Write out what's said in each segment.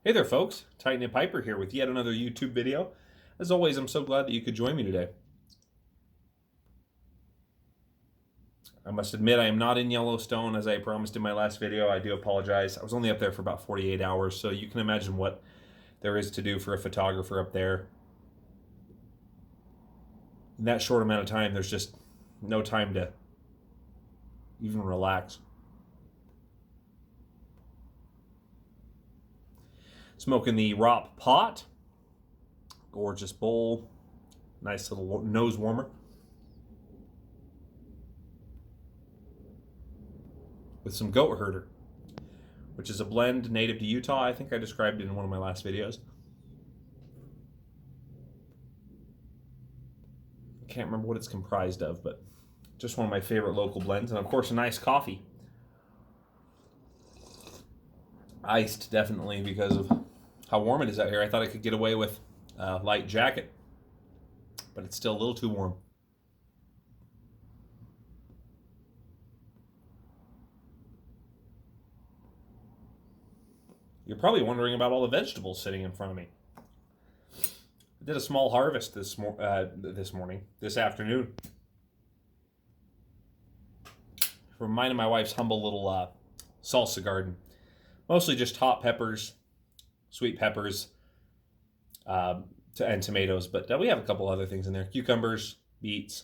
Hey there, folks. Titan and Piper here with yet another YouTube video. As always, I'm so glad that you could join me today. I must admit I am not in Yellowstone as I promised in my last video. I do apologize. I was only up there for about 48 hours, so you can imagine what there is to do for a photographer up there. In that short amount of time, there's just no time to even relax. Smoking the Ropp pot. Gorgeous bowl. Nice little nose warmer. With some Goatherder, which is a blend native to Utah. I think I described it in one of my last videos. I can't remember what it's comprised of, but just one of my favorite local blends. And of course, a nice coffee. Iced, definitely, because of how warm it is out here. I thought I could get away with a light jacket, but it's still a little too warm. You're probably wondering about all the vegetables sitting in front of me. I did a small harvest this afternoon. From mine and my wife's humble little salsa garden. Mostly just hot peppers, sweet peppers, and tomatoes, but we have a couple other things in there. Cucumbers, beets.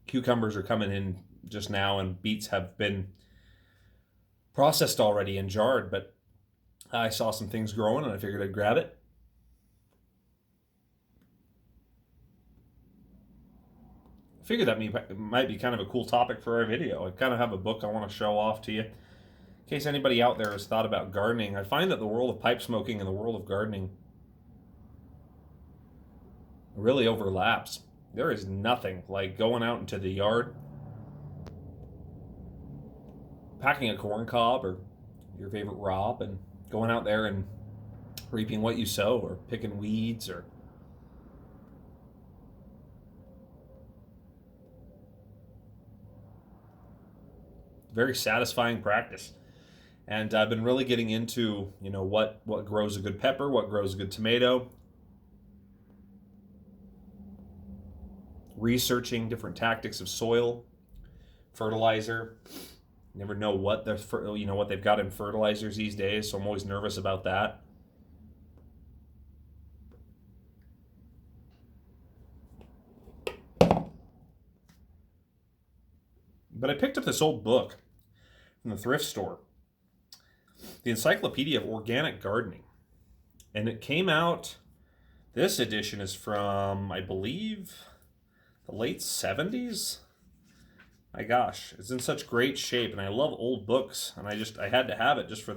Cucumbers are coming in just now, and beets have been processed already and jarred, but I saw some things growing and I figured I'd grab it. I figured that might be kind of a cool topic for our video. I kind of have a book I want to show off to you. In case anybody out there has thought about gardening, I find that the world of pipe smoking and the world of gardening really overlaps. There is nothing like going out into the yard, packing a corn cob or your favorite Ropp and going out there and reaping what you sow, or picking weeds, or very satisfying practice. And I've been really getting into, what grows a good pepper, what grows a good tomato, researching different tactics of soil, fertilizer. Never know what what they've got in fertilizers these days, so I'm always nervous about that. But I picked up this old book from the thrift store, the Encyclopedia of Organic Gardening, and it came out. This edition is from, I believe, the late 70s. My gosh, it's in such great shape, and I love old books, and I had to have it just for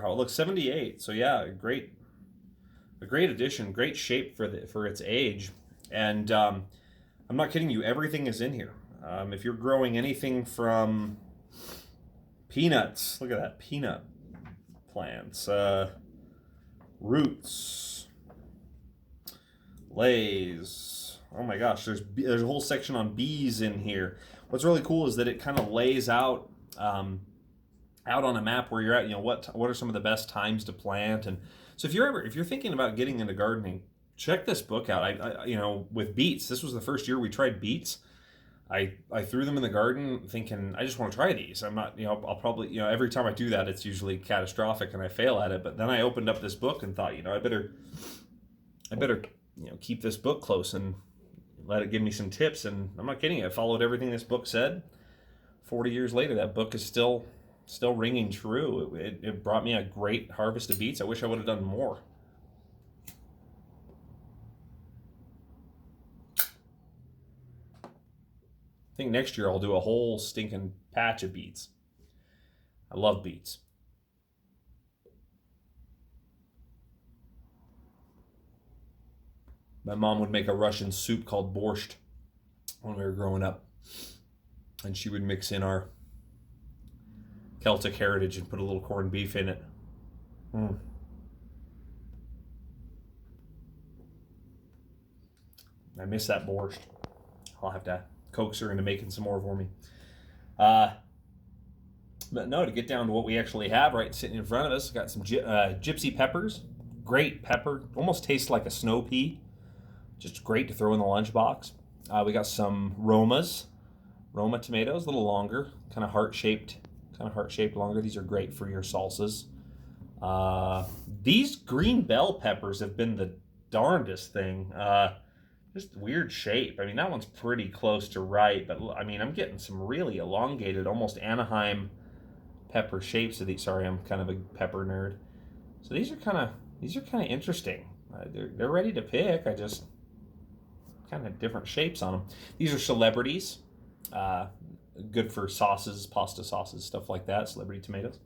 how it looks. 78, so yeah, a great edition, great shape for its age, and I'm not kidding you, everything is in here. If you're growing anything from peanuts, look at that, peanut plants, roots, lays. Oh my gosh, there's a whole section on bees in here. What's really cool is that it kind of lays out on a map where you're at. What are some of the best times to plant? And so if you're thinking about getting into gardening, check this book out. I with beets, this was the first year we tried beets. I threw them in the garden thinking I just want to try these. I'm not, I'll probably, every time I do that, it's usually catastrophic and I fail at it. But then I opened up this book and thought, I better keep this book close and let it give me some tips. And I'm not kidding you, I followed everything this book said. 40 years later, that book is still ringing true. It brought me a great harvest of beets. I wish I would have done more. I think next year I'll do a whole stinking patch of beets. I love beets. My mom would make a Russian soup called borscht when we were growing up. And she would mix in our Celtic heritage and put a little corned beef in it. I miss that borscht. I'll have to coax her into making some more for me. But no, to get down to what we actually have right sitting in front of us, got some gypsy peppers. Great pepper. Almost tastes like a snow pea. Just great to throw in the lunchbox. We got some Roma tomatoes, a little longer, kind of heart-shaped longer. These are great for your salsas. These green bell peppers have been the darndest thing. Just weird shape. I mean, that one's pretty close to right, but I mean, I'm getting some really elongated, almost Anaheim pepper shapes of these. Sorry, I'm kind of a pepper nerd. So these are kind of interesting. They're ready to pick. I just kind of different shapes on them. These are celebrities. Good for sauces, pasta sauces, stuff like that. Celebrity tomatoes.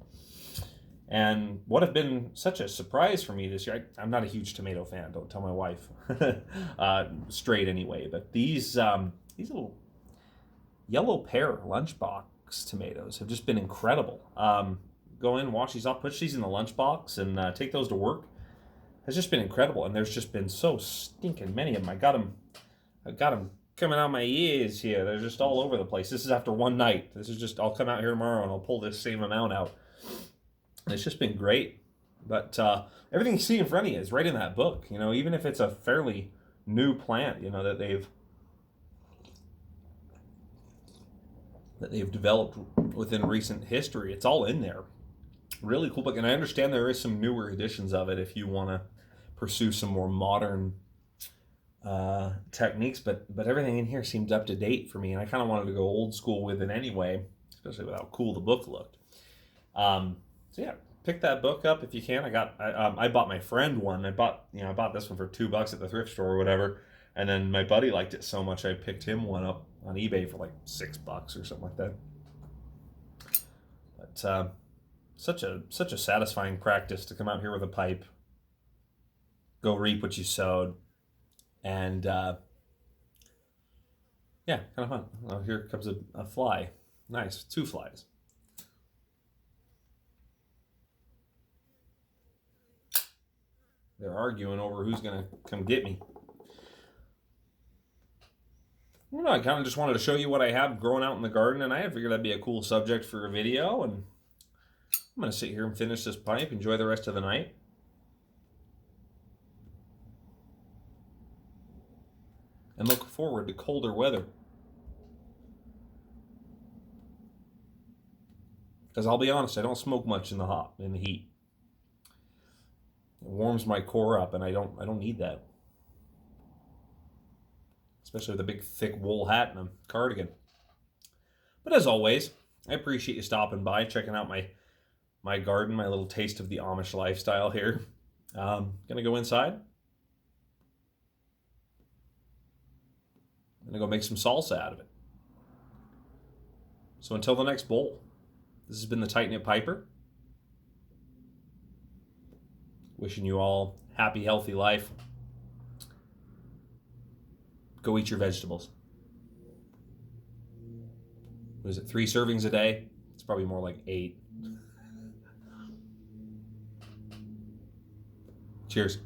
And what have been such a surprise for me this year, I'm not a huge tomato fan, don't tell my wife. Straight anyway, but these little yellow pear lunchbox tomatoes have just been incredible. Go in, wash these off, put these in the lunchbox, and take those to work. Has just been incredible, and there's just been so stinking many of them. I got them coming out my ears here. They're just all over the place. This is after one night. This is just, I'll come out here tomorrow and I'll pull this same amount out. It's just been great. But everything you see in front of you is right in that book. You know, even if it's a fairly new plant, you know, that they've developed within recent history, it's all in there. Really cool book. And I understand there is some newer editions of it if you want to pursue some more modern techniques, but everything in here seemed up to date for me, and I kind of wanted to go old school with it anyway, especially with how cool the book looked. So yeah, pick that book up if you can. I bought my friend one. I bought this one for $2 at the thrift store or whatever, and then my buddy liked it so much I picked him one up on eBay for like $6 or something like that. But such a satisfying practice to come out here with a pipe, go reap what you sowed, and yeah, kind of fun. Oh, here comes a fly. Nice, 2 flies. They're arguing over who's gonna come get me. You know, I kind of just wanted to show you what I have growing out in the garden, and I figured that'd be a cool subject for a video. And I'm gonna sit here and finish this pipe, enjoy the rest of the night. And look forward to colder weather. Because I'll be honest, I don't smoke much in the heat. It warms my core up, and I don't need that. Especially with a big thick wool hat and a cardigan. But as always, I appreciate you stopping by, checking out my garden, my little taste of the Amish lifestyle here. Gonna go inside. I'm gonna go make some salsa out of it. So until the next bowl, this has been the Tight Knit Piper. Wishing you all happy, healthy life. Go eat your vegetables. Was it 3 servings a day? It's probably more like 8. Cheers.